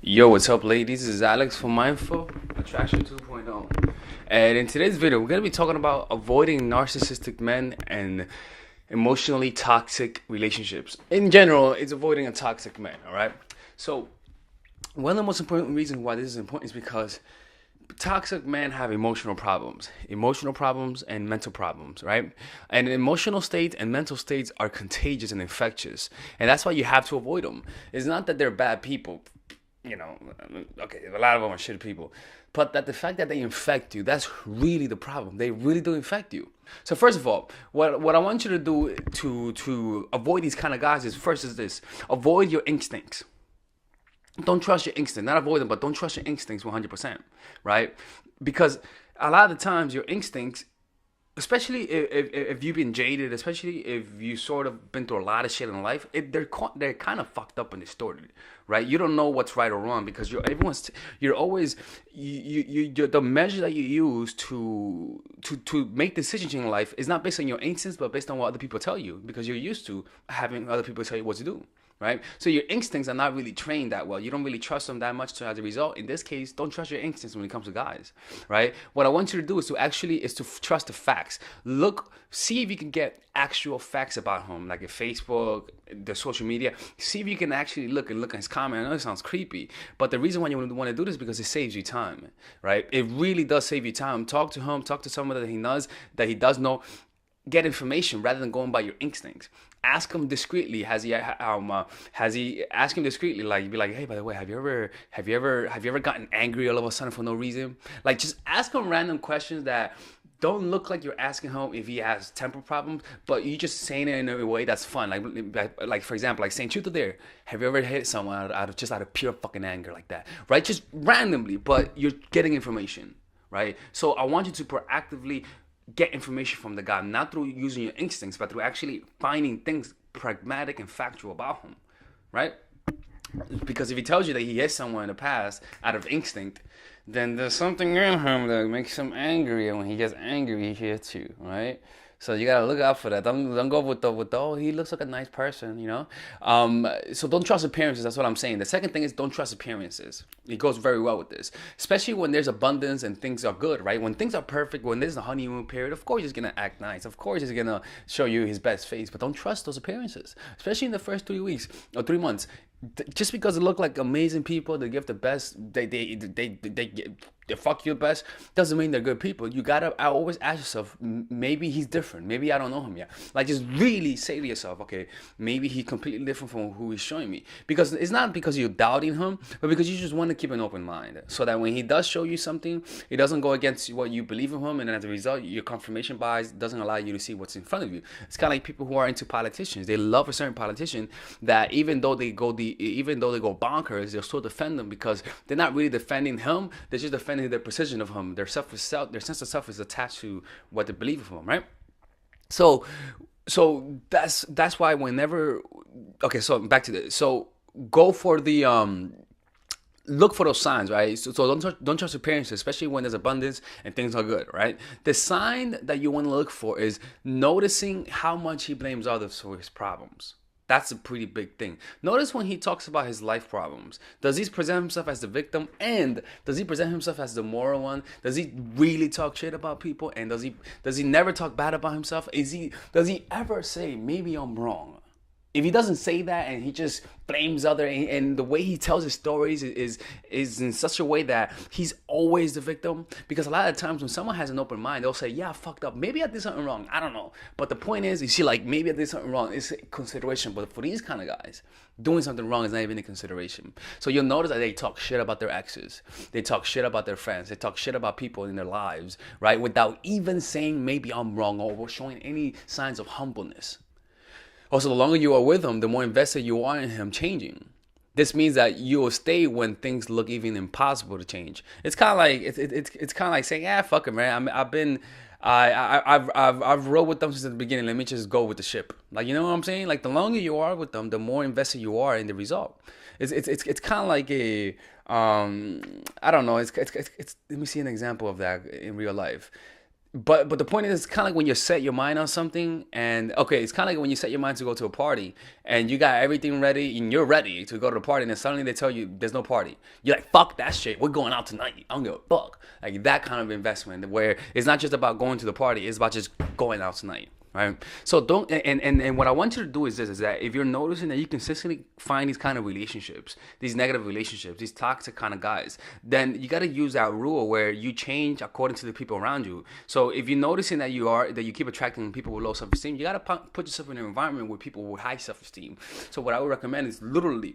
Yo, what's up, ladies? This is Alex from Mindful Attraction 2.0. And in today's video, we're going to be talking about avoiding narcissistic men and emotionally toxic relationships. In general, it's avoiding a toxic man, all right? So, one of the most important reasons why this is important is because toxic men have emotional problems and mental problems, right? And emotional states and mental states are contagious and infectious, and that's why you have to avoid them. It's not that they're bad people, okay, a lot of them are shitty people, but that the fact that they infect you, that's really the problem. They really do infect you. So first of all, what I want you to do to avoid these kind of guys is this: avoid your instincts. Don't trust your instincts. Not avoid them, but don't trust your instincts 100%, right? Because a lot of the times your instincts, especially if you've been jaded, especially if you sort of been through a lot of shit in life, they're kind of fucked up and distorted, right? You don't know what's right or wrong because you're always the measure that you use to make decisions in life is not based on your instincts, but based on what other people tell you because you're used to having other people tell you what to do. Right? So your instincts are not really trained that well. You don't really trust them that much. So as a result, in this case, don't trust your instincts when it comes to guys, right? What I want you to do is to trust the facts. See if you can get actual facts about him, like at Facebook, the social media. See if you can actually look at his comment. I know it sounds creepy, but the reason why you want to do this is because it saves you time, right? It really does save you time. Talk to him. Talk to someone that he does know. Get information rather than going by your instincts. Ask him discreetly. Has he ask him discreetly? Like, be like, hey, by the way, have you ever gotten angry all of a sudden for no reason? Like, just ask him random questions that don't look like you're asking him if he has temper problems, but you just saying it in a way that's fun. Like for example, like saying truth or dare. Have you ever hit someone out of pure fucking anger like that? Right? Just randomly, but you're getting information, right? So I want you to proactively get information from the guy, not through using your instincts, but through actually finding things pragmatic and factual about him, right? Because if he tells you that he hit someone in the past out of instinct, then there's something in him that makes him angry, and when he gets angry, he hits you, right? So you gotta look out for that. Don't go with the oh, he looks like a nice person, you know. So don't trust appearances. That's what I'm saying. The second thing is don't trust appearances. It goes very well with this, especially when there's abundance and things are good, right? When things are perfect, when there's a honeymoon period, of course he's gonna act nice. Of course he's gonna show you his best face. But don't trust those appearances, especially in the first 3 weeks or 3 months. Just because they look like amazing people, they give the best, they fuck you the best, doesn't mean they're good people. I always ask yourself, maybe he's different. Maybe I don't know him yet. Like, just really say to yourself, okay, maybe he's completely different from who he's showing me. Because it's not because you're doubting him, but because you just want to keep an open mind. So that when he does show you something, it doesn't go against what you believe in him. And as a result, your confirmation bias doesn't allow you to see what's in front of you. It's kind of like people who are into politicians. They love a certain politician that even though they go bonkers, they'll still defend them because they're not really defending him. They're just defending their precision of him. Their sense of self is attached to what they believe of him, right? So that's why whenever, okay, so back to this. So go for the look for those signs, right? So don't trust appearances, especially when there's abundance and things are good, right? The sign that you want to look for is noticing how much he blames others for his problems. That's a pretty big thing. Notice when he talks about his life problems. Does he present himself as the victim? And does he present himself as the moral one? Does he really talk shit about people? And does he never talk bad about himself? Does he ever say, maybe I'm wrong? If he doesn't say that and he just blames other, and the way he tells his stories is in such a way that he's always the victim, because a lot of times when someone has an open mind, they'll say, yeah, I fucked up, maybe I did something wrong, I don't know, but the point is, you see, like, maybe I did something wrong, it's a consideration. But for these kind of guys, doing something wrong is not even a consideration. So you'll notice that they talk shit about their exes, they talk shit about their friends, they talk shit about people in their lives, right, without even saying maybe I'm wrong or showing any signs of humbleness. Also, the longer you are with him, the more invested you are in him changing. This means that you will stay when things look even impossible to change. It's kind of like it's kind of like saying, "Yeah, fuck it, man. I've rode with them since the beginning. Let me just go with the ship." Like, you know what I'm saying? Like, the longer you are with them, the more invested you are in the result. It's kind of like a I don't know. It's let me see an example of that in real life. But the point is, it's kind of like when you set your mind on something, and okay, it's kind of like when you set your mind to go to a party, and you got everything ready, and you're ready to go to the party, and then suddenly they tell you there's no party. You're like, fuck that shit. We're going out tonight. I don't give a fuck. Like that kind of investment where it's not just about going to the party, it's about just going out tonight. Right. So don't and what I want you to do is this, is that if you're noticing that you consistently find these kind of relationships, these negative relationships, these toxic kind of guys, then you got to use that rule where you change according to the people around you. So if you're noticing that you keep attracting people with low self-esteem, you got to put yourself in an environment with people with high self-esteem. So what I would recommend is literally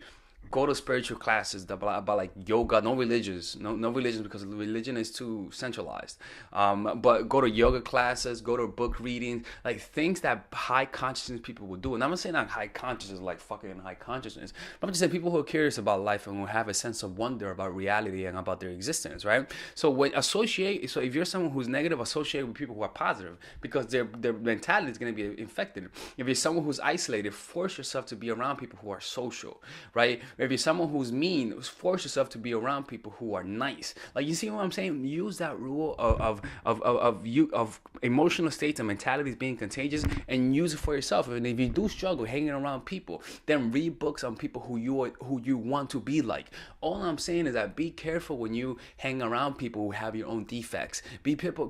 go to spiritual classes about like yoga, no religions because religion is too centralized. But go to yoga classes, go to book readings, like things that high consciousness people will do. And I'm not saying that high consciousness like fucking high consciousness, but I'm just saying people who are curious about life and who have a sense of wonder about reality and about their existence, right? So if you're someone who's negative, associate with people who are positive because their mentality is going to be infected. If you're someone who's isolated, force yourself to be around people who are social, right? If you're someone who's mean, force yourself to be around people who are nice. Like, you see what I'm saying? Use that rule of emotional states and mentalities being contagious, and use it for yourself. And if you do struggle hanging around people, then read books on people who you want to be like. All I'm saying is that be careful when you hang around people who have your own defects. Be careful,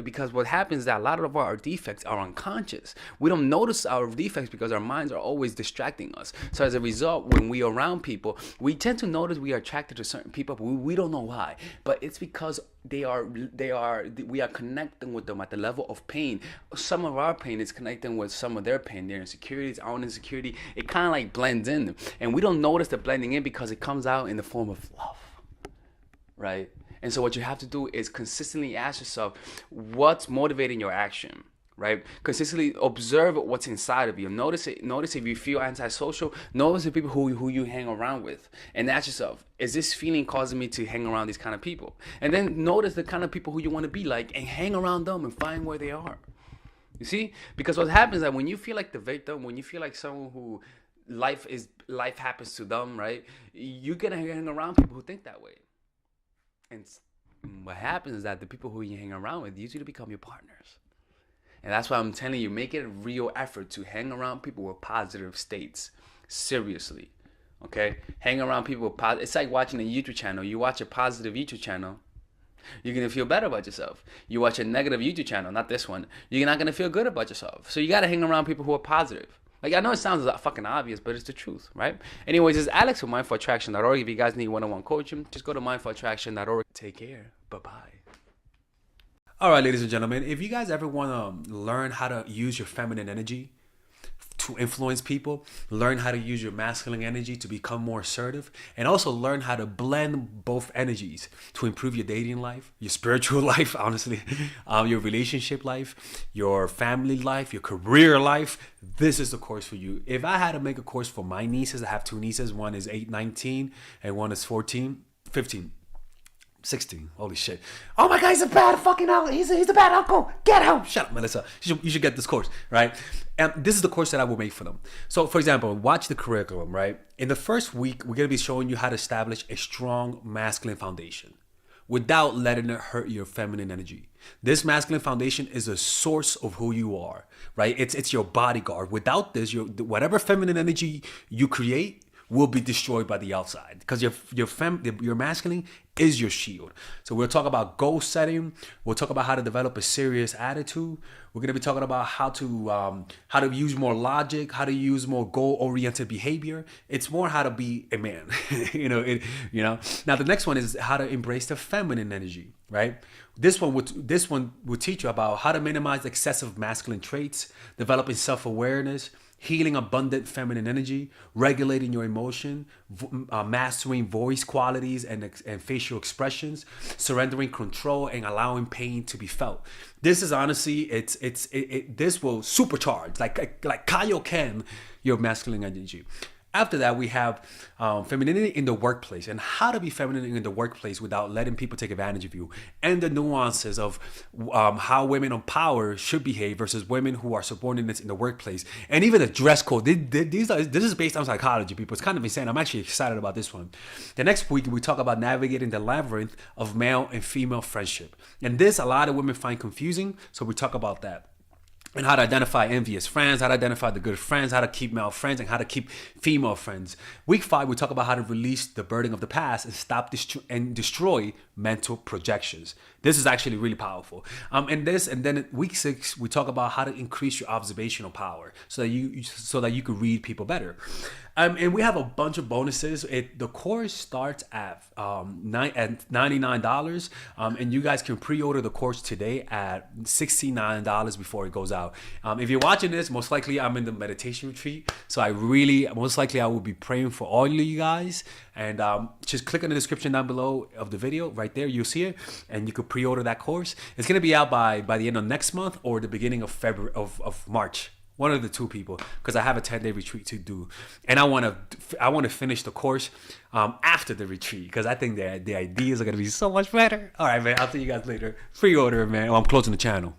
because what happens is that a lot of our defects are unconscious. We don't notice our defects because our minds are always distracting us. So as a result, when we are around people, we tend to notice we are attracted to certain people, but we don't know why. But it's because we are connecting with them at the level of pain. Some of our pain is connecting with some of their pain, their insecurities, our own insecurity. It kind of like blends in, and we don't notice the blending in because it comes out in the form of love, right? And so what you have to do is consistently ask yourself, what's motivating your action? Right? Consistently observe what's inside of you. Notice it. Notice if you feel antisocial. Notice the people who you hang around with, and ask yourself, is this feeling causing me to hang around these kind of people? And then notice the kind of people who you want to be like, and hang around them and find where they are. You see? Because what happens is that when you feel like the victim, when you feel like someone who life happens to them, right? You're gonna hang around people who think that way. And what happens is that the people who you hang around with usually become your partners. And that's why I'm telling you, make it a real effort to hang around people with positive states. Seriously. Okay? Hang around people with positive. It's like watching a YouTube channel. You watch a positive YouTube channel, you're going to feel better about yourself. You watch a negative YouTube channel, not this one, you're not going to feel good about yourself. So you got to hang around people who are positive. Like, I know it sounds fucking obvious, but it's the truth, right? Anyways, it's Alex from mindfulattraction.org. If you guys need one-on-one coaching, just go to mindfulattraction.org. Take care. Bye-bye. All right, ladies and gentlemen, if you guys ever want to learn how to use your feminine energy to influence people, learn how to use your masculine energy to become more assertive, and also learn how to blend both energies to improve your dating life, your spiritual life, honestly, your relationship life, your family life, your career life, this is the course for you. If I had to make a course for my nieces, I have two nieces. One is 19, and one is 15. 16. Holy shit. Oh my God, he's a bad fucking uncle. He's a bad uncle. Get him. Shut up, Melissa. You should get this course, right? And this is the course that I will make for them. So, for example, watch the curriculum, right? In the first week, we're going to be showing you how to establish a strong masculine foundation without letting it hurt your feminine energy. This masculine foundation is a source of who you are, right? It's your bodyguard. Without this, whatever feminine energy you create will be destroyed by the outside, because your masculine is your shield. So we'll talk about goal setting. We'll talk about how to develop a serious attitude. We're going to be talking about how to use more logic, how to use more goal-oriented behavior. It's more how to be a man. Now the next one is how to embrace the feminine energy, right? This one would teach you about how to minimize excessive masculine traits, developing self-awareness, healing abundant feminine energy, regulating your emotion, mastering voice qualities and facial expressions, surrendering control, and allowing pain to be felt. This is honestly, this will supercharge, like Kaioken, your masculine energy. After that, we have femininity in the workplace and how to be feminine in the workplace without letting people take advantage of you, and the nuances of how women on power should behave versus women who are subordinates in the workplace, and even the dress code. This is based on psychology, people. It's kind of insane. I'm actually excited about this one. The next week, we talk about navigating the labyrinth of male and female friendship. And this, a lot of women find confusing, so we talk about that. And how to identify envious friends, how to identify the good friends, how to keep male friends, and how to keep female friends. Week 5, we talk about how to release the burden of the past and stop and destroy mental projections. This is actually really powerful. And then week 6, we talk about how to increase your observational power so that you could read people better. And we have a bunch of bonuses. The course starts at $99, and you guys can pre-order the course today at $69 before it goes out. If you're watching this, most likely I'm in the meditation retreat, so I will be praying for all of you guys. And just click on the description down below of the video. Right there, you'll see it, and you could pre-order that course. It's gonna be out by the end of next month or the beginning of February of March. One of the two, people, because I have a 10-day retreat to do, and I want to finish the course after the retreat, because I think the ideas are gonna be so much better. All right, man. I'll see you guys later. Pre-order, man. I'm closing the channel.